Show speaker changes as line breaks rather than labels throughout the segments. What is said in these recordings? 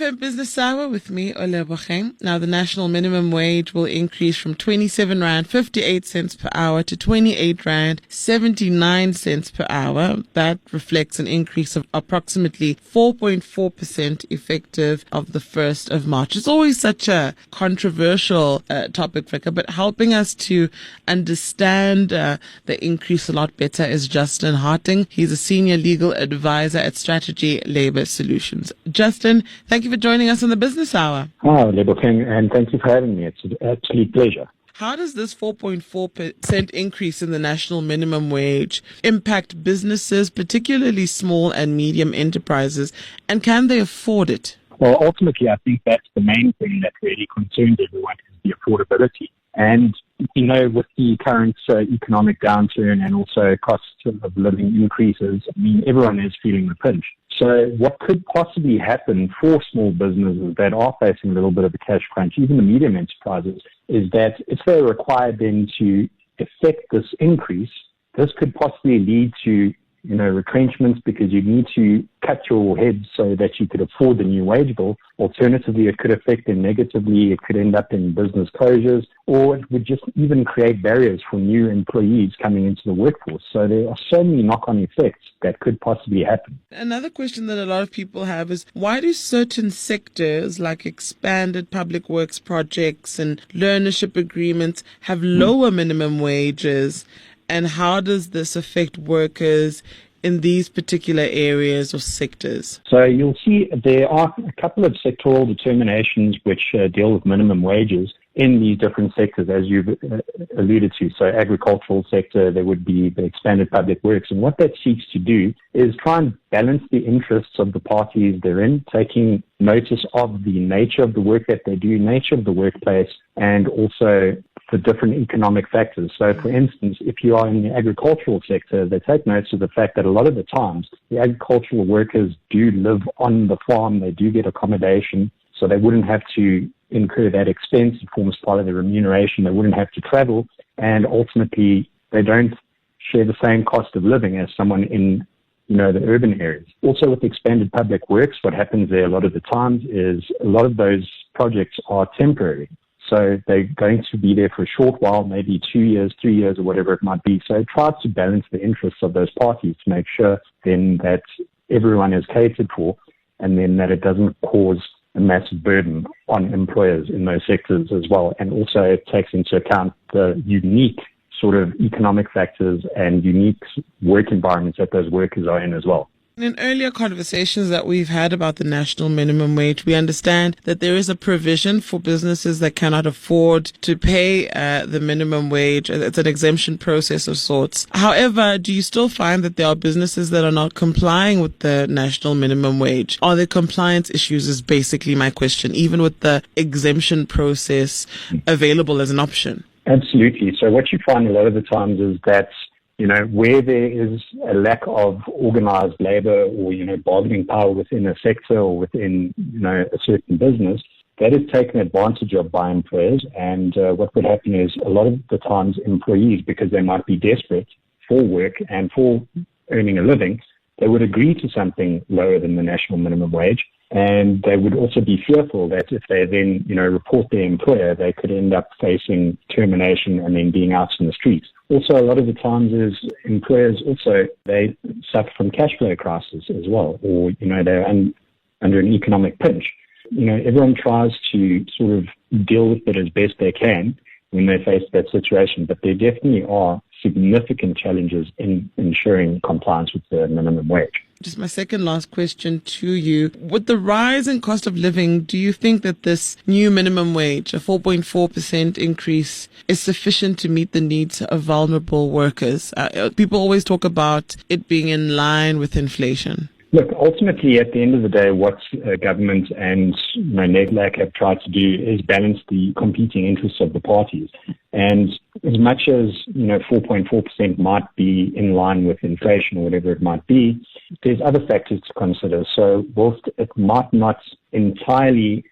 FM Business Hour with me, Olebogeng. Now, the national minimum wage will increase from 27 Rand 58 cents per hour to 28 Rand 79 cents per hour. That reflects an increase of approximately 4.4% effective of the 1st of March. It's always such a controversial topic, Freka, but helping us to understand the increase a lot better is Justin Harting. He's a senior legal advisor at Strata-g Labor Solutions. Justin, thank you for joining us on the Business Hour.
Oh, Lebokeng, and thank you for having me. It's an absolute pleasure.
How does this 4.4% increase in the national minimum wage impact businesses, particularly small and medium enterprises, and can they afford it?
Well, ultimately, I think that's the main thing that really concerns everyone is the affordability. And, with the current economic downturn and also cost of living increases, everyone is feeling the pinch. So what could possibly happen for small businesses that are facing a little bit of a cash crunch, even the medium enterprises, is that if they're required then to effect this increase, this could possibly lead to retrenchments because you need to cut your heads so that you could afford the new wage bill. Alternatively, it could affect them negatively. It could end up in business closures, or it would just even create barriers for new employees coming into the workforce. So there are so many knock-on effects that could possibly happen.
Another question that a lot of people have is, why do certain sectors like expanded public works projects and learnership agreements have lower minimum wages? And how does this affect workers in these particular areas or sectors?
So you'll see there are a couple of sectoral determinations which deal with minimum wages in these different sectors, as you've alluded to. So agricultural sector, there would be the expanded public works. And what that seeks to do is try and balance the interests of the parties therein, taking notice of the nature of the work that they do, nature of the workplace, and also the different economic factors. So, for instance, if you are in the agricultural sector, they take notice of the fact that a lot of the times the agricultural workers do live on the farm, they do get accommodation, so they wouldn't have to incur that expense. It forms part of their remuneration. They wouldn't have to travel, and ultimately they don't share the same cost of living as someone in the urban areas. Also with expanded public works, what happens there a lot of the times is a lot of those projects are temporary. So they're going to be there for a short while, maybe 2 years, 3 years, or whatever it might be. So it tries to balance the interests of those parties to make sure then that everyone is catered for, and then that it doesn't cause a massive burden on employers in those sectors as well. And also it takes into account the unique sort of economic factors and unique work environments that those workers are in as well.
In earlier conversations that we've had about the national minimum wage, we understand that there is a provision for businesses that cannot afford to pay the minimum wage. It's an exemption process of sorts. However, do you still find that there are businesses that are not complying with the national minimum wage? Are there compliance issues is basically my question, even with the exemption process available as an option?
Absolutely. So what you find a lot of the times is that where there is a lack of organized labor or, bargaining power within a sector or within, a certain business, that is taken advantage of by employers. And what would happen is a lot of the times employees, because they might be desperate for work and for earning a living, they would agree to something lower than the national minimum wage. And they would also be fearful that if they then, report their employer, they could end up facing termination and then being out in the streets. Also, a lot of the times is employers also, they suffer from cash flow crisis as well, or, they're under an economic pinch. Everyone tries to sort of deal with it as best they can when they face that situation, but there definitely are significant challenges in ensuring compliance with the minimum wage.
Just my second last question to you. With the rise in cost of living, do you think that this new minimum wage, a 4.4% increase, is sufficient to meet the needs of vulnerable workers? People always talk about it being in line with inflation.
Look, ultimately, at the end of the day, what government and NEDLAC have tried to do is balance the competing interests of the parties. And as much as 4.4% might be in line with inflation or whatever it might be, there's other factors to consider. So whilst it might not entirely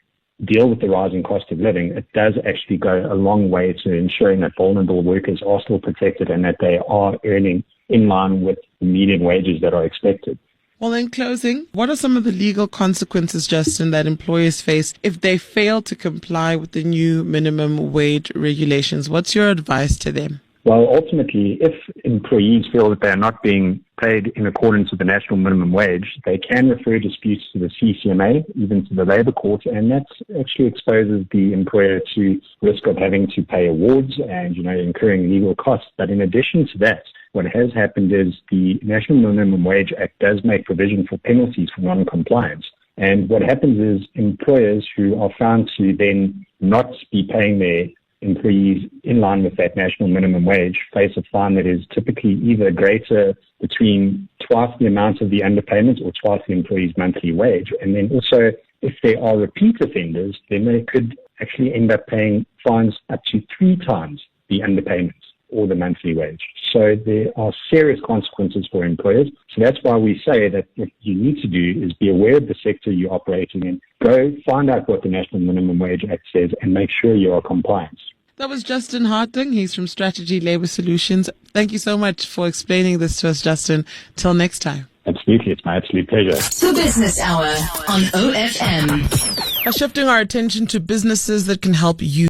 deal with the rising cost of living, it does actually go a long way to ensuring that vulnerable workers are still protected and that they are earning in line with the median wages that are expected.
Well, in closing, what are some of the legal consequences, Justin, that employers face if they fail to comply with the new minimum wage regulations? What's your advice to them?
Well, ultimately, if employees feel that they're not being paid in accordance with the national minimum wage, they can refer disputes to the CCMA, even to the Labour Court, and that actually exposes the employer to risk of having to pay awards and, incurring legal costs. But in addition to that, what has happened is the National Minimum Wage Act does make provision for penalties for non-compliance. And what happens is employers who are found to then not be paying their employees in line with that national minimum wage face a fine that is typically either greater between twice the amount of the underpayment or twice the employee's monthly wage. And then also, if they are repeat offenders, then they could actually end up paying fines up to 3 times the underpayment or the monthly wage. So there are serious consequences for employers. So that's why we say that what you need to do is be aware of the sector you're operating in, go find out what the National Minimum Wage Act says, and make sure you are compliant.
That was Justin Hartung. He's from Strata-g Labour Solutions. Thank you so much for explaining this to us, Justin. Till next time.
Absolutely. It's my absolute pleasure.
The Business Hour on OFM.
Shifting our attention to businesses that can help you.